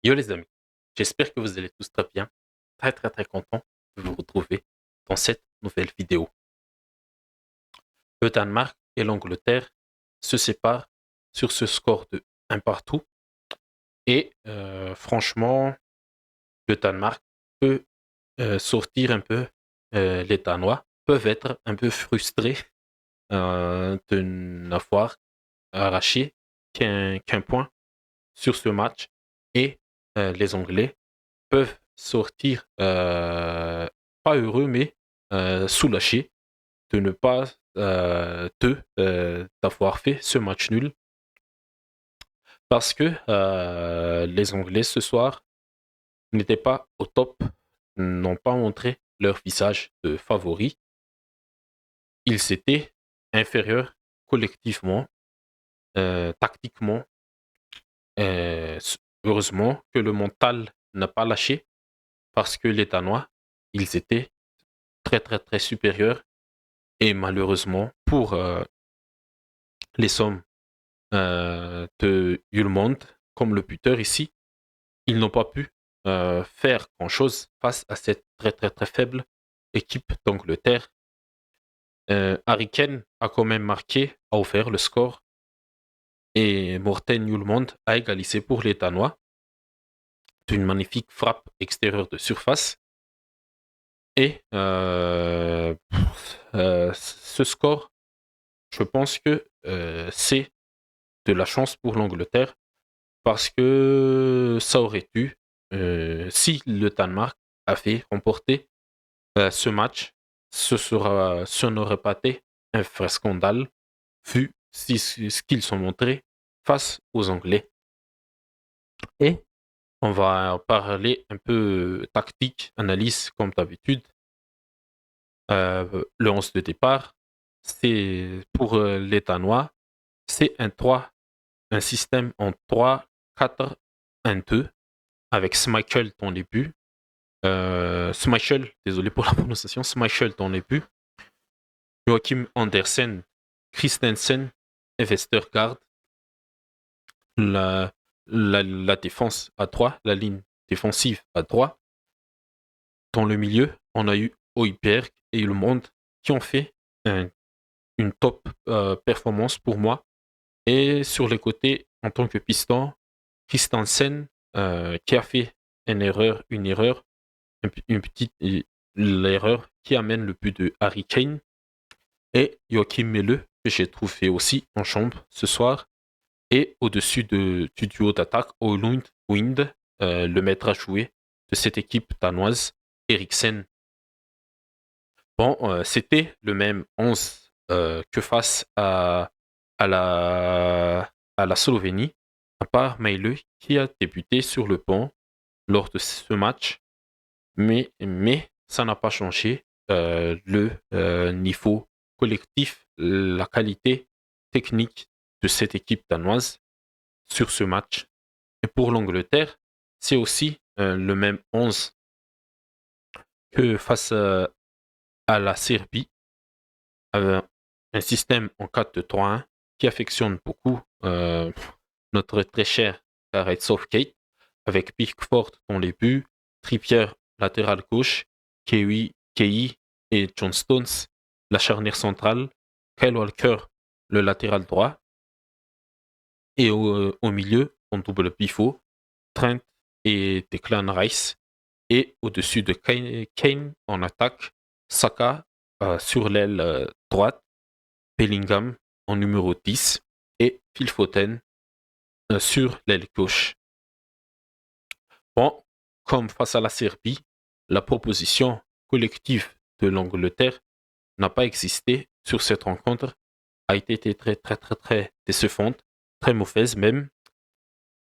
Yo les amis, j'espère que vous allez tous très bien. Très très très content de vous retrouver dans cette nouvelle vidéo. Le Danemark et l'Angleterre se séparent sur ce score de un partout. Et franchement, le Danemark peut sortir un peu, les Danois peuvent être un peu frustrés de n'avoir arraché qu'un point sur ce match. Et les Anglais peuvent sortir, pas heureux, mais soulagés de ne pas, d'avoir fait ce match nul. Parce que les Anglais, ce soir, n'étaient pas au top, n'ont pas montré leur visage de favoris. Ils étaient inférieurs collectivement, tactiquement. Heureusement que le mental n'a pas lâché parce que les Danois, ils étaient très, très, très supérieurs. Et malheureusement, pour les hommes de Yulmond, comme le buteur ici, ils n'ont pas pu faire grand-chose face à cette très, très, très faible équipe d'Angleterre. Harry Kane a quand même marqué, a ouvert le score, et Morten Yulmond a égalisé pour les Danois d'une magnifique frappe extérieure de surface. Et ce score, je pense que c'est de la chance pour l'Angleterre parce que ça aurait pu, si le Danemark avait remporté ce match, ce n'aurait pas été un vrai scandale vu ce qu'ils ont montré face aux Anglais. Et on va parler un peu tactique, analyse comme d'habitude. Le 11 de départ, c'est pour les Danois, c'est un système en 3-4-1-2 avec Schmeichel dans les buts. Schmeichel, désolé pour la prononciation, Schmeichel dans les buts. Joachim Andersen, Christensen et Westergaard. La, la défense à 3, la ligne défensive à 3. Dans le milieu, on a eu Højbjerg et Le Monde qui ont fait une top performance pour moi. Et sur les côtés, en tant que piston, Christensen qui a fait une erreur, une petite l'erreur qui amène le but de Harry Kane. Et Joachim Melle, que j'ai trouvé aussi en chambre ce soir. Et au-dessus du duo d'attaque, Højlund Wind, le maître à jouer de cette équipe danoise, Eriksen. Bon, c'était le même 11 que face à la Slovénie, à part Meile qui a débuté sur le banc lors de ce match. Mais ça n'a pas changé le niveau collectif, la qualité technique de cette équipe danoise sur ce match. Et pour l'Angleterre, c'est aussi le même 11 que face à la Serbie, avec un système en 4-2-3-1 qui affectionne beaucoup notre très cher Gareth Southgate, avec Pickford dans les buts, Trippier latéral gauche, Kei et John Stones la charnière centrale, Kyle Walker le latéral droit, et au milieu, en double pivot, Trent et Declan Rice, et au-dessus de Kane en attaque, Saka sur l'aile droite, Bellingham en numéro 10 et Phil Foden sur l'aile gauche. Bon, comme face à la Serbie, la proposition collective de l'Angleterre n'a pas existé sur cette rencontre, a été très très très très décevante, très mauvaise même.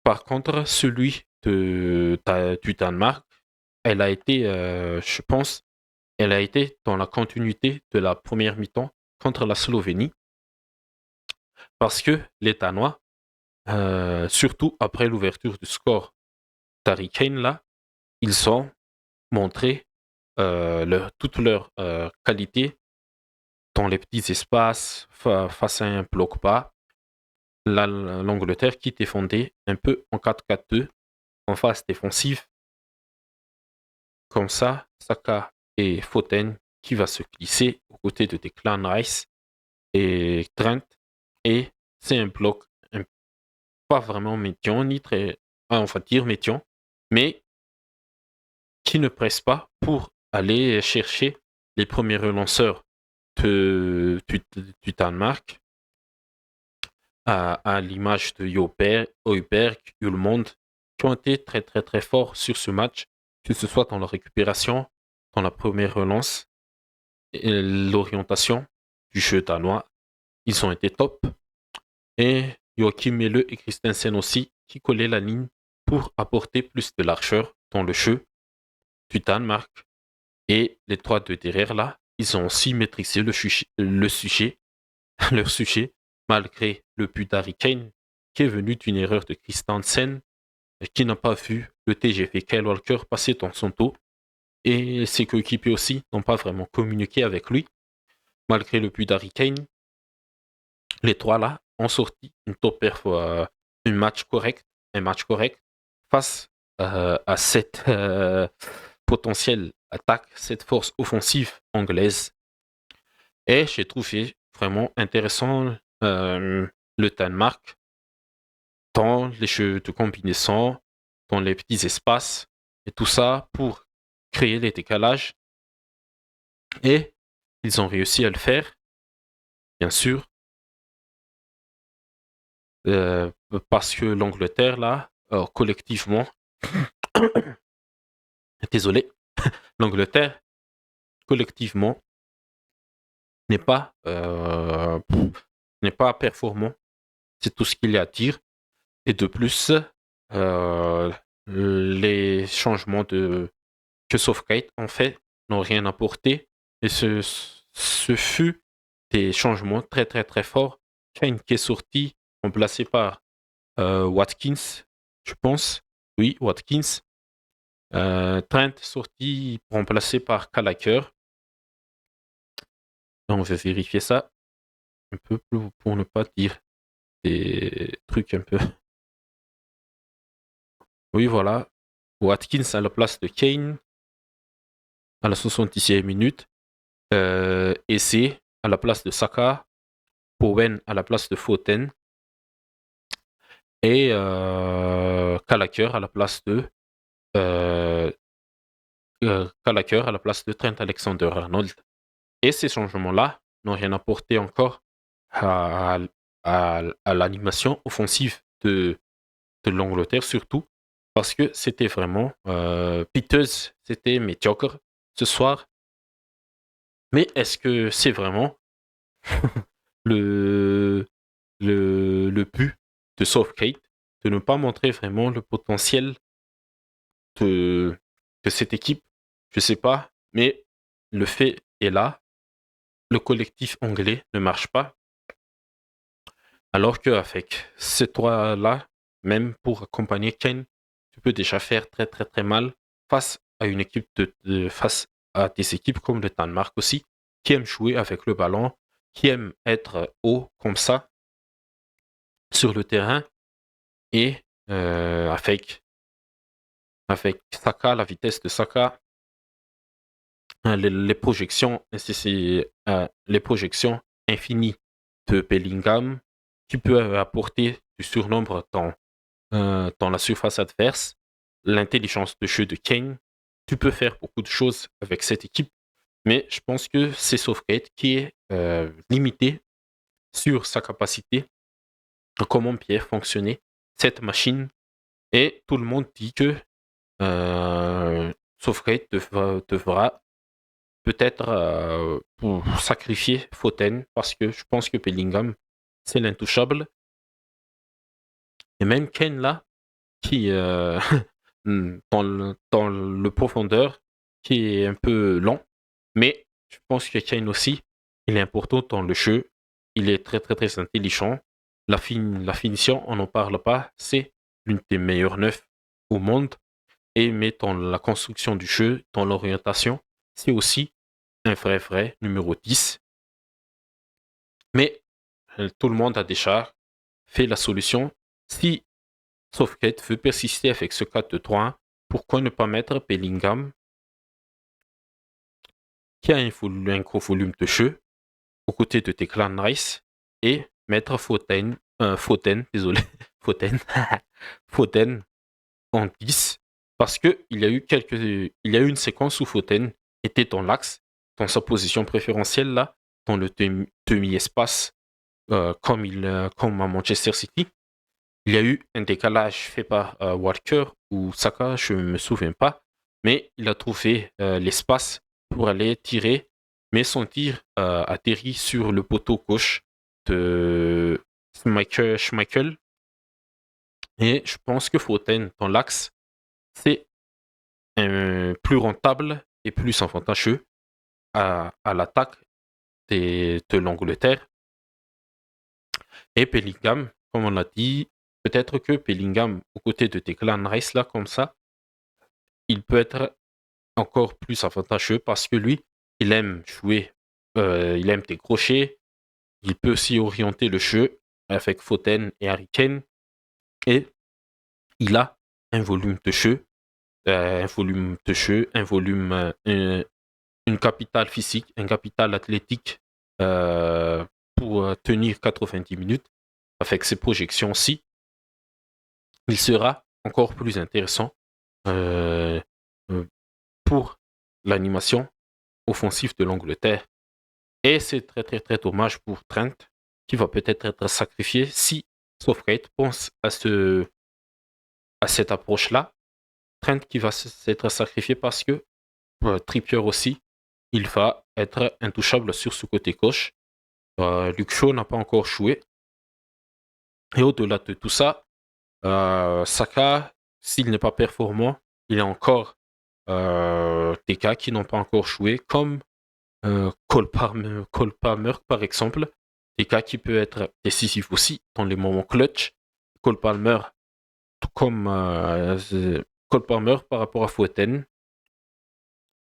Par contre, celui du Danemark, elle a été, je pense, elle a été dans la continuité de la première mi-temps contre la Slovénie, parce que les Danois, surtout après l'ouverture du score d'Harry Kane, là, ils ont montré toute leur qualité dans les petits espaces, face à un bloc bas. L'Angleterre qui défendait un peu en 4-4-2 en phase défensive. Comme ça, Saka et Foden qui va se glisser aux côtés de Declan Rice et Trent. Et c'est un bloc pas vraiment médian, ni très, on va dire médian, mais qui ne presse pas pour aller chercher les premiers relanceurs du Danemark, à l'image de Højbjerg, Hjulmand, qui ont été très très très forts sur ce match, que ce soit dans la récupération, dans la première relance, et l'orientation du jeu danois. Ils ont été top. Et Joachim Melle et Christensen aussi, qui collaient la ligne pour apporter plus de largeur dans le jeu du Danemark. Et les trois de derrière là, ils ont aussi maîtrisé leur sujet, malgré le but d'Harry Kane, qui est venu d'une erreur de Christensen, qui n'a pas vu le TGV Kyle Walker passer dans son dos. Et ses coéquipiers aussi n'ont pas vraiment communiqué avec lui. Malgré le but d'Harry Kane, les trois là ont sorti une top perf, un match correct face à cette potentielle attaque, cette force offensive anglaise. Et j'ai trouvé vraiment intéressant le Danemark dans les jeux de combinaison, dans les petits espaces et tout ça pour créer les décalages. Et ils ont réussi à le faire, bien sûr, parce que l'Angleterre, là, collectivement, désolé, l'Angleterre, collectivement, n'est pas, n'est pas performant. C'est tout ce qu'il y a à dire. Et de plus, les changements que Southgate ont fait n'ont rien apporté. Et ce fut des changements très très très forts. Kane qui est sorti, remplacé par Watkins, je pense. Oui, Watkins. Trent sorti, remplacé par Gallagher. On va vérifier ça un peu pour ne pas dire des trucs un peu. Oui, voilà. Watkins à la place de Kane à la 70e minute. Essay à la place de Saka. Bowen à la place de Foden. Et Gallagher à la place de Gallagher à la place de Trent Alexander-Arnold. Et ces changements-là n'ont rien apporté encore à, à l'animation offensive de l'Angleterre, surtout parce que c'était vraiment piteuse, c'était médiocre ce soir. Mais est-ce que c'est vraiment le, le but de Southgate de ne pas montrer vraiment le potentiel de, de cette équipe? Je sais pas, mais le fait est là. Le collectif anglais ne marche pas. Alors qu'avec ces trois-là, même pour accompagner Kane, tu peux déjà faire très très très mal face à une équipe face à des équipes comme le Danemark aussi, qui aiment jouer avec le ballon, qui aiment être haut comme ça sur le terrain et avec Saka, la vitesse de Saka, les projections, les projections infinies de Bellingham, qui peut apporter du surnombre dans la surface adverse, l'intelligence de jeu de Kane. Tu peux faire beaucoup de choses avec cette équipe, mais je pense que c'est Southgate qui est limité sur sa capacité à comment bien fonctionner cette machine. Et tout le monde dit que Southgate devra peut-être pour sacrifier Foden parce que je pense que Bellingham, c'est l'intouchable. Et même Kane là, qui dans le profondeur, qui est un peu lent, mais je pense que Kane aussi, il est important dans le jeu. Il est très très très intelligent. La finition, on n'en parle pas, c'est l'une des meilleures neufs au monde. Et mais dans la construction du jeu, dans l'orientation, c'est aussi un vrai numéro 10. Mais tout le monde a déjà fait la solution. Si Southgate veut persister avec ce 4-2-3-1. Pourquoi ne pas mettre Bellingham, qui a un gros volume de jeu, aux côtés de Declan Rice, et mettre Foden, désolé, Foden, Foden en 10, parce que il y a eu une séquence où Foden était dans l'axe, dans sa position préférentielle là, dans le demi-espace, comme à Manchester City. Il y a eu un décalage fait par Walker ou Saka, je ne me souviens pas, mais il a trouvé l'espace pour aller tirer, mais son tir atterrit sur le poteau gauche de Schmeichel. Et je pense que Foden dans l'axe, c'est plus rentable et plus avantageux à l'attaque de l'Angleterre. Et Bellingham, comme on l'a dit, peut-être que Bellingham, aux côtés de Declan Rice, là, comme ça, il peut être encore plus avantageux parce que lui, il aime jouer, il aime décrocher, il peut aussi orienter le jeu avec Foden et Harry Kane, et il a un volume de jeu, une capitale physique, un capital athlétique pour tenir 90 minutes. Avec ses projections-ci, il sera encore plus intéressant euh, euh, pour l'animation offensive de l'Angleterre. Et c'est très très très dommage pour Trent, qui va peut-être être sacrifié si Southgate pense à cette approche-là. Trent qui va s'être sacrifié parce que Trippier aussi, il va être intouchable sur ce côté gauche. Luke Shaw n'a pas encore joué. Et au-delà de tout ça, Saka, s'il n'est pas performant, il y a encore des gars qui n'ont pas encore joué, comme Cole Palmer, par exemple, des gars qui peuvent être décisifs aussi dans les moments clutch. Cole Palmer, tout comme Cole Palmer par rapport à Foden,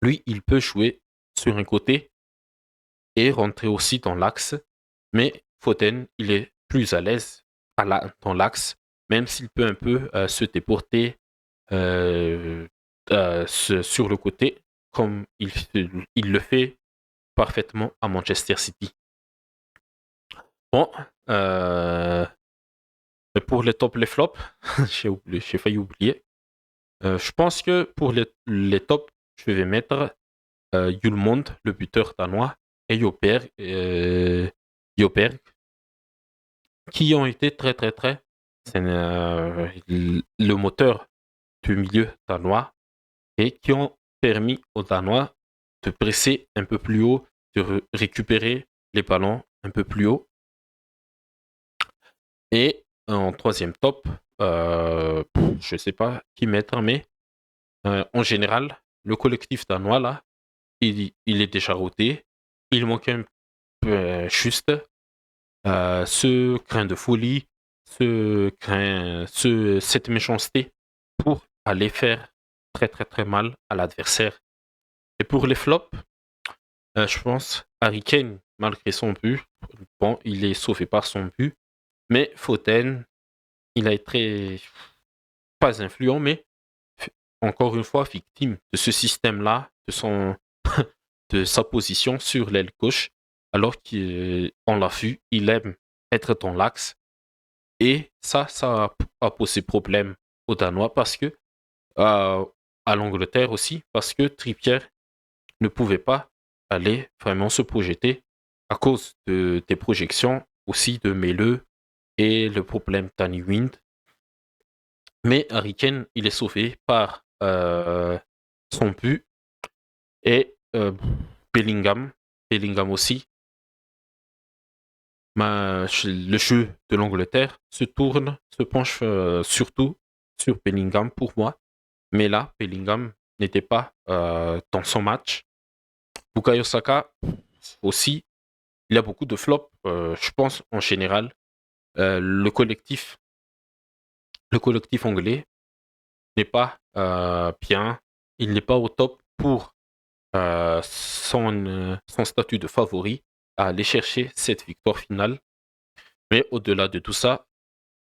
lui, il peut jouer sur un côté et rentrer aussi dans l'axe, mais Foden, il est plus à l'aise dans l'axe, même s'il peut un peu se déporter euh, sur le côté, comme il le fait parfaitement à Manchester City. Bon, pour les tops, les flops, j'ai failli oublier. Je pense que pour les tops, je vais mettre Hjulmand, le buteur danois, et Joberg, qui ont été très très très le moteur du milieu danois et qui ont permis aux Danois de presser un peu plus haut, de récupérer les ballons un peu plus haut. Et en troisième top, je ne sais pas qui mettre, mais en général, le collectif danois, là, il est déjà rodé. Il manque un peu juste ce grain de folie, cette méchanceté pour aller faire très très très mal à l'adversaire. Et pour les flops, je pense Harry Kane, malgré son but, bon, il est sauvé par son but, mais Foden, il a été pas influent, mais encore une fois victime de ce système-là, de sa position sur l'aile gauche, alors qu'on l'a vu, il aime être dans l'axe. Et ça a posé problème aux Danois parce que, à l'Angleterre aussi, parce que Trippier ne pouvait pas aller vraiment se projeter à cause des projections aussi de Melleux et le problème Danny Wind. Mais Harry Kane, il est sauvé par son but et Bellingham, Bellingham aussi. Le jeu de l'Angleterre se penche surtout sur Bellingham pour moi. Mais là, Bellingham n'était pas dans son match. Bukayo Saka aussi, il y a beaucoup de flops, je pense en général. Le collectif anglais n'est pas bien, il n'est pas au top pour son statut de favori à aller chercher cette victoire finale. Mais au-delà de tout ça,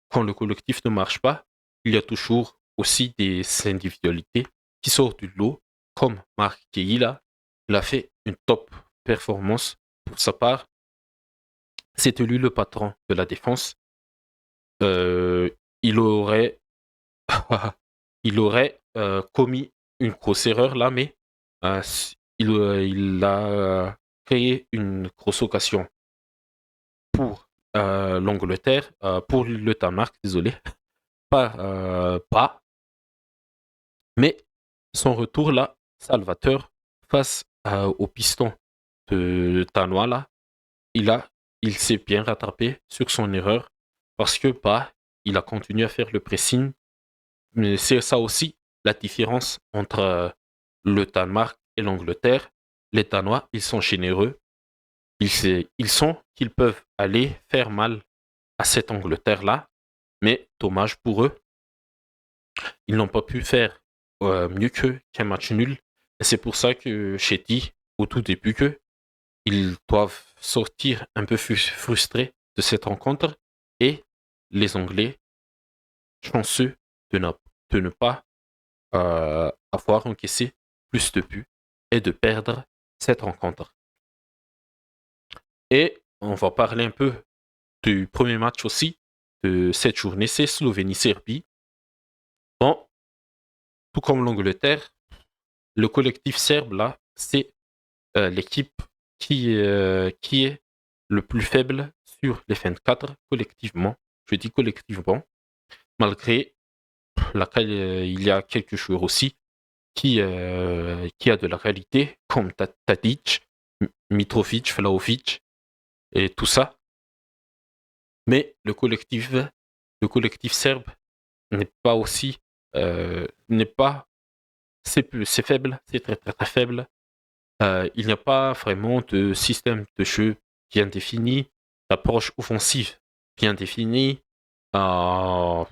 quand le collectif ne marche pas, il y a toujours aussi des individualités qui sortent du lot, comme Marc Keila. Il a fait une top performance pour sa part. C'est lui le patron de la défense. Euh, il aurait, il aurait commis une grosse erreur là, mais il a créé une grosse occasion pour l'Angleterre, pour le Danemark, désolé, pas. Mais son retour là, salvateur, face au piston de Danois là, il a, il s'est bien rattrapé sur son erreur parce que il a continué à faire le pressing. Mais c'est ça aussi la différence entre le Danemark et l'Angleterre. Les Danois, ils sont généreux. Ils sont qu'ils peuvent aller faire mal à cette Angleterre-là, mais dommage pour eux, ils n'ont pas pu faire mieux qu'un match nul. Et c'est pour ça que j'ai dit au tout début que ils doivent sortir un peu frustrés de cette rencontre et les Anglais chanceux de ne pas avoir encaissé plus de buts et de perdre cette rencontre. Et on va parler un peu du premier match aussi de cette journée, c'est Slovénie-Serbie. Bon, tout comme l'Angleterre, le collectif serbe, là, c'est l'équipe qui est le plus faible sur les 24 collectivement. Je dis collectivement, malgré il y a quelques joueurs aussi qui a de la qualité, comme Tadic, Mitrovic, Vlahovic et tout ça. Mais le collectif serbe n'est pas aussi, n'est pas, c'est faible, c'est très très très faible. Il n'y a pas vraiment de système de jeu bien défini, d'approche offensive bien définie. Euh,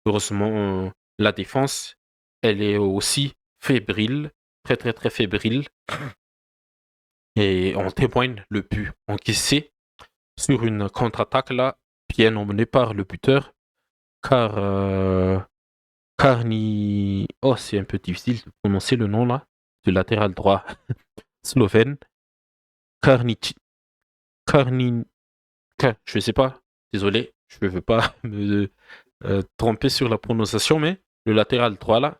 Heureusement, la défense, elle est aussi fébrile, très très très fébrile. Et on témoigne le but encaissé sur une contre-attaque là, bien emmenée par le buteur, car Karni... Oh, c'est un peu difficile de prononcer le nom là, du latéral droit slovène. Karnic... Karnin... Je sais pas, désolé, je ne veux pas me tromper sur la prononciation, mais le latéral droit là,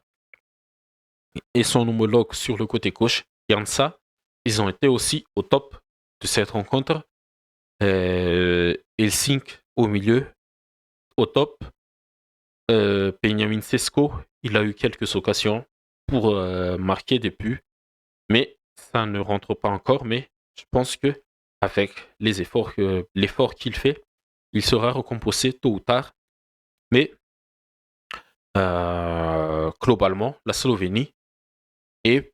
et son homologue sur le côté gauche, Jansa, ils ont été aussi au top de cette rencontre. Helsinki au milieu, au top. Benjamin Sesko, il a eu quelques occasions pour marquer des buts, mais ça ne rentre pas encore. Mais je pense que avec l'effort qu'il fait, il sera récompensé tôt ou tard. Mais globalement, la Slovénie est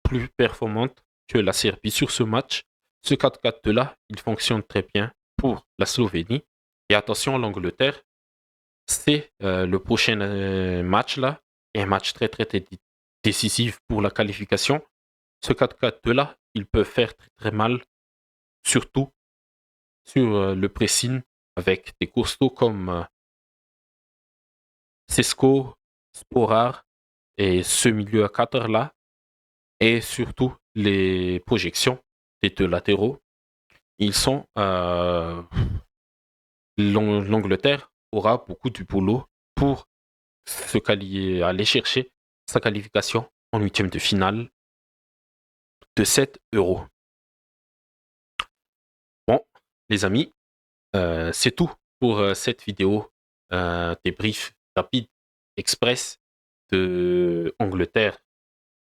plus performante que la Serbie sur ce match. Ce 4-4-2 là, il fonctionne très bien pour la Slovénie. Et attention, l'Angleterre, c'est le prochain match là, et un match très très décisif pour la qualification. Ce 4-4-2 là, ils peuvent faire très très mal, surtout sur le pressing avec des costauds comme Sesko, Sporar et ce milieu à 4 là, et surtout les projections des deux latéraux. Ils sont l'Angleterre aura beaucoup du boulot pour aller chercher sa qualification en huitième de finale de 7 euros. Bon, les amis, c'est tout pour cette vidéo débrief rapide express de Angleterre,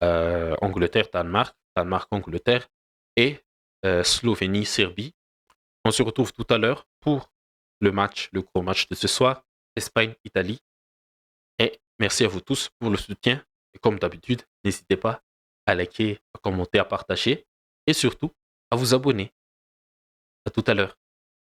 Angleterre-Danemark, Danemark-Angleterre et Slovénie-Serbie. On se retrouve tout à l'heure pour le gros match de ce soir, Espagne-Italie. Et merci à vous tous pour le soutien. Et comme d'habitude, n'hésitez pas à liker, à commenter, à partager et surtout à vous abonner. À tout à l'heure.